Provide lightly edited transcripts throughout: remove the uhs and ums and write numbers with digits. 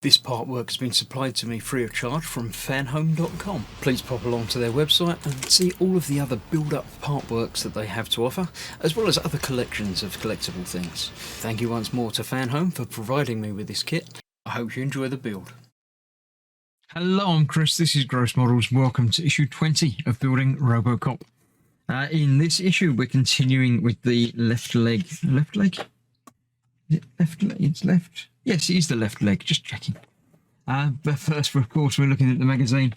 This part work has been supplied to me free of charge from Fanhome.com. Please pop along to their website and see all of the other build-up part works that they have to offer, as well as other collections of collectible things. Thank you once more to Fanhome for providing me with this kit. I hope you enjoy the build. Hello, I'm Chris, this is Gross Models. Welcome to issue 20 of Building Robocop. In this issue we're continuing with the left leg. Left leg? Is it left leg? It's left. Yes, it is the left leg, just checking. But first, of course, we're looking at the magazine,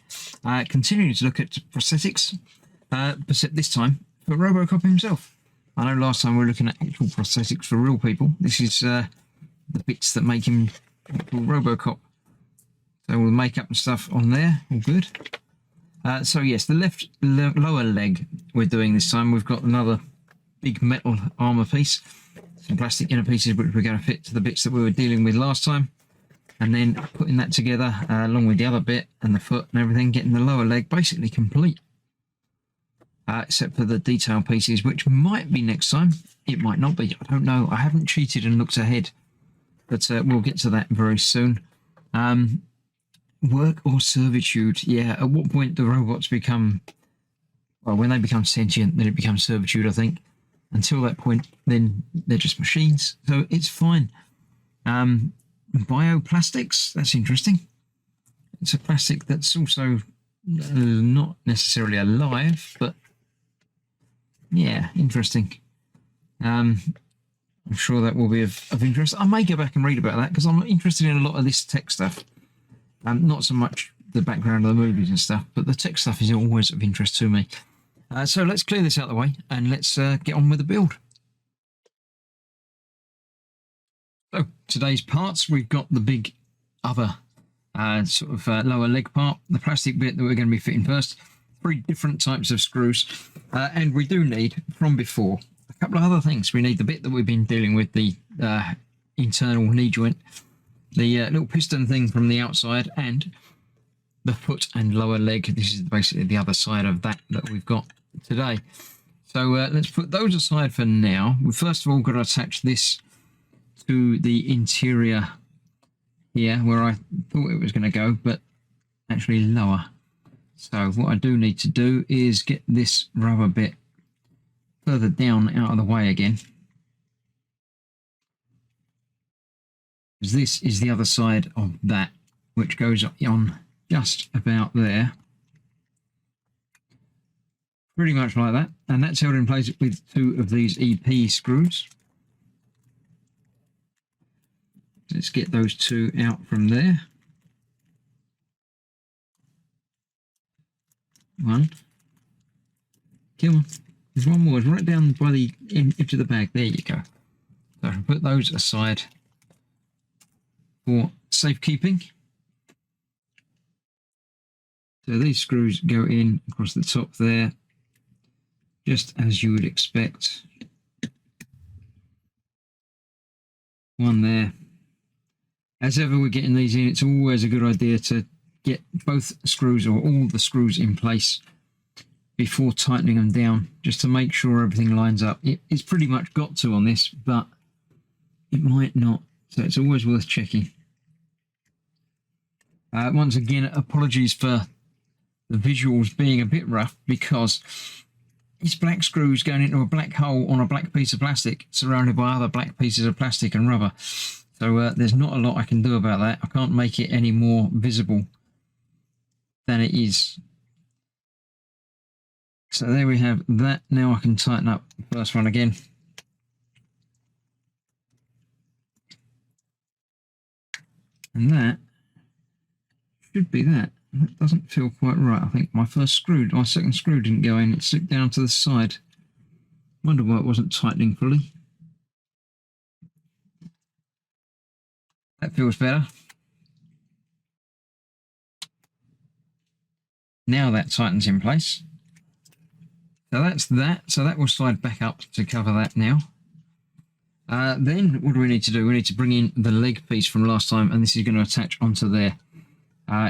continuing to look at prosthetics, but this time for Robocop himself. I know last time we were looking at actual prosthetics for real people. This is the bits that make him actual Robocop. So all the makeup and stuff on there, all good. So yes, the left lower leg we're doing this time. We've got another big metal armour piece. Some plastic inner pieces which we're going to fit to the bits that we were dealing with last time, and then putting that together along with the other bit and the foot and everything, getting the lower leg basically complete, except for the detail pieces, which might be next time. It might not be, I don't know. I haven't cheated and looked ahead, but we'll get to that very soon. Work or servitude? Yeah, at what point do robots become, well, when they become sentient, then it becomes servitude, I think. Until that point, then they're just machines, so it's fine. Bioplastics, that's interesting. It's a plastic that's also not necessarily alive, but yeah, interesting. I'm sure that will be of interest. I may go back and read about that because I'm interested in a lot of this tech stuff. Not so much the background of the movies and stuff, but the tech stuff is always of interest to me. So let's clear this out of the way and let's get on with the build. So today's parts, we've got the big other lower leg part, the plastic bit that we're going to be fitting first, 3 different types of screws, and we do need, from before, a couple of other things. We need the bit that we've been dealing with, the internal knee joint, the little piston thing from the outside, and the foot and lower leg. This is basically the other side of that we've got today. So let's put those aside for now. We've first of all got to attach this to the interior here, where I thought it was going to go, but actually lower. So what I do need to do is get this rubber bit further down out of the way again, because this is the other side of that, which goes on just about there, pretty much like that, and that's held in place with 2 of these EP screws. Let's get those 2 out from there. 1. Come on, there's one more. It's right down by the edge of the bag. There you go. So I can put those aside for safekeeping. So these screws go in across the top there, just as you would expect. 1 there. As ever we're getting these in, it's always a good idea to get both screws or all the screws in place before tightening them down, just to make sure everything lines up. It's pretty much got to on this, but it might not, so it's always worth checking. Once again, apologies for the visuals being a bit rough, because it's black screws going into a black hole on a black piece of plastic surrounded by other black pieces of plastic and rubber. So there's not a lot I can do about that. I can't make it any more visible than it is. So there we have that. Now I can tighten up the first one again. And that should be that. That doesn't feel quite right. I think my second screw didn't go in. It slipped down to the side. Wonder why it wasn't tightening fully. That feels better. Now that tightens in place. So that's that. So that will slide back up to cover that now. Then what do we need to do? We need to bring in the leg piece from last time, and this is going to attach onto there.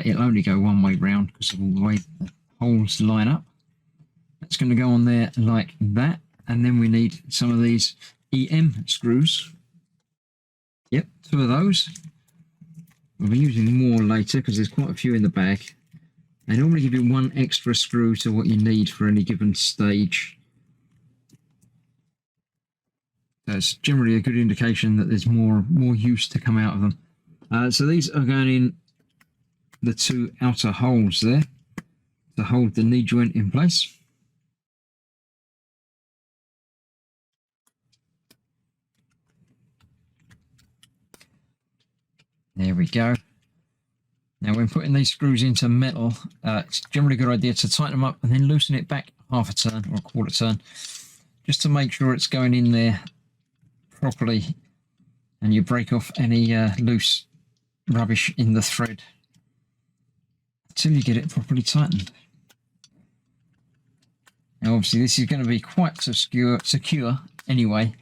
It'll only go one way round because of all the way the holes line up. That's going to go on there like that, and then we need some of these EM screws. Yep, 2 of those. I'll be using more later because there's quite a few in the bag. They normally give you one extra screw to what you need for any given stage. That's generally a good indication that there's more use to come out of them. So these are going in the two outer holes there to hold the knee joint in place. There we go. Now when putting these screws into metal, it's generally a good idea to tighten them up and then loosen it back half a turn or a quarter turn, just to make sure it's going in there properly and you break off any loose rubbish in the thread until you get it properly tightened. Now obviously this is going to be quite secure anyway,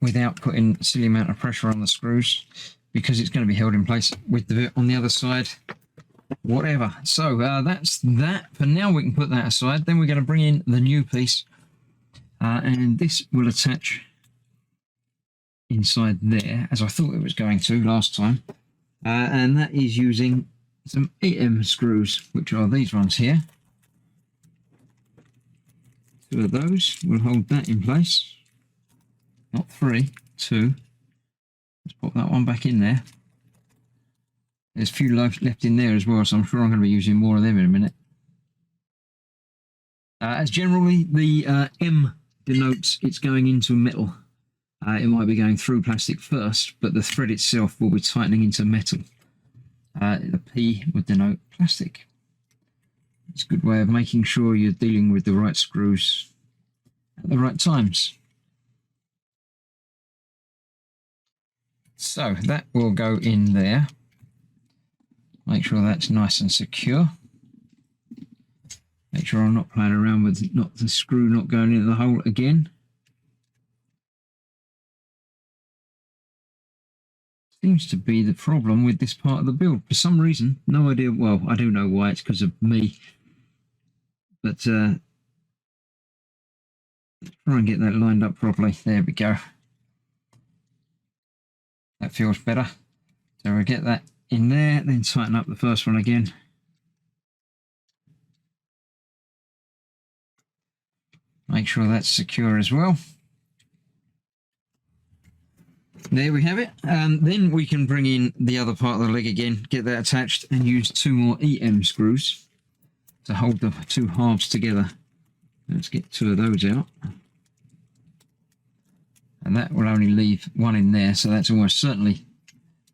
without putting a silly amount of pressure on the screws, because it's going to be held in place with the bit on the other side, whatever. So that's that. For now we can put that aside. Then we're going to bring in the new piece, and this will attach inside there, as I thought it was going to last time. And that is using some EM screws, which are these ones here. Two of those will hold that in place. Not three, two. Let's pop that one back in there. There's a few left in there as well, so I'm sure I'm going to be using more of them in a minute. As generally, the M denotes it's going into metal. It might be going through plastic first, but the thread itself will be tightening into metal. The P would denote plastic. It's a good way of making sure you're dealing with the right screws at the right times. So that will go in there. Make sure that's nice and secure. Make sure I'm not playing around with the screw not going into the hole again. Seems to be the problem with this part of the build. For some reason, no idea, well, I do know why, it's because of me. But let's try and get that lined up properly. There we go. That feels better. So we'll get that in there, then tighten up the first one again. Make sure that's secure as well. There we have it. Then we can bring in the other part of the leg again, get that attached, and use two more EM screws to hold the two halves together. Let's get two of those out. And that will only leave one in there, so that's almost certainly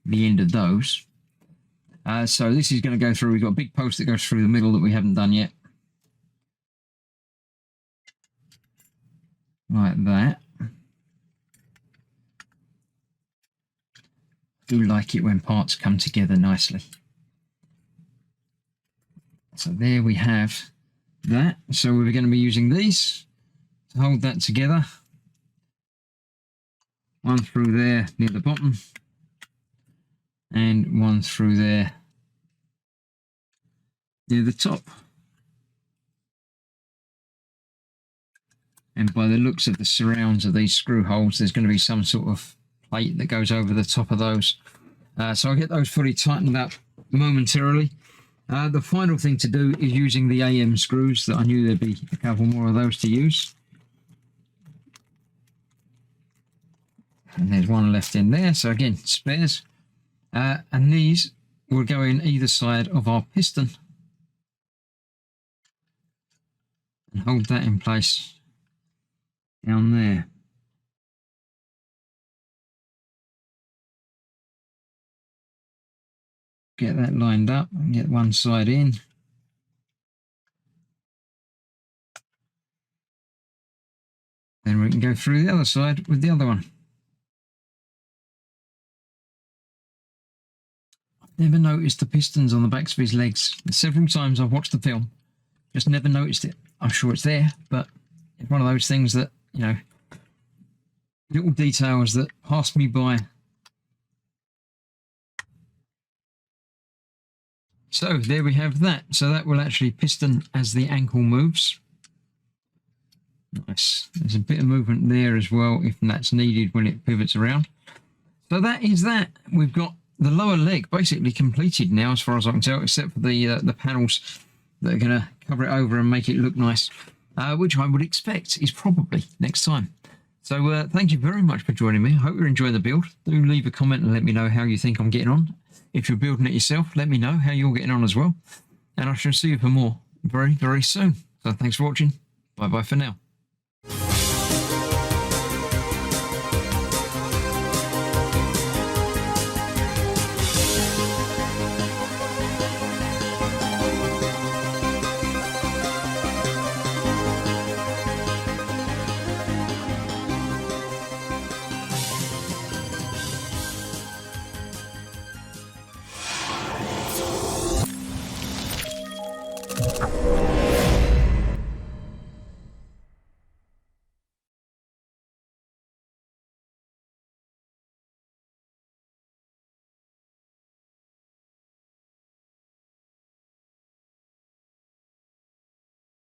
the end of those. So this is going to go through, we've got a big post that goes through the middle that we haven't done yet. Like that. I do like it when parts come together nicely. So there we have that. So we're going to be using these to hold that together. One through there near the bottom, and one through there near the top. And by the looks of the surrounds of these screw holes, there's going to be some sort of plate that goes over the top of those. So I'll get those fully tightened up momentarily. The final thing to do is using the AM screws that I knew there'd be a couple more of those to use. And there's one left in there, so again, spares. And these will go in either side of our piston and hold that in place down there. Get that lined up and get one side in. Then we can go through the other side with the other one. Never noticed the pistons on the backs of his legs. Several times I've watched the film, just never noticed it. I'm sure it's there, but it's one of those things that, you know, little details that pass me by. So there we have that. So that will actually piston as the ankle moves. Nice. There's a bit of movement there as well if that's needed when it pivots around. So that is that. We've got the lower leg basically completed now, as far as I can tell, except for the panels that are going to cover it over and make it look nice, which I would expect is probably next time. So thank you very much for joining me. I hope you're enjoying the build. Do leave a comment and let me know how you think I'm getting on. If you're building it yourself, let me know how you're getting on as well. And I shall see you for more very, very soon. So thanks for watching. Bye-bye for now.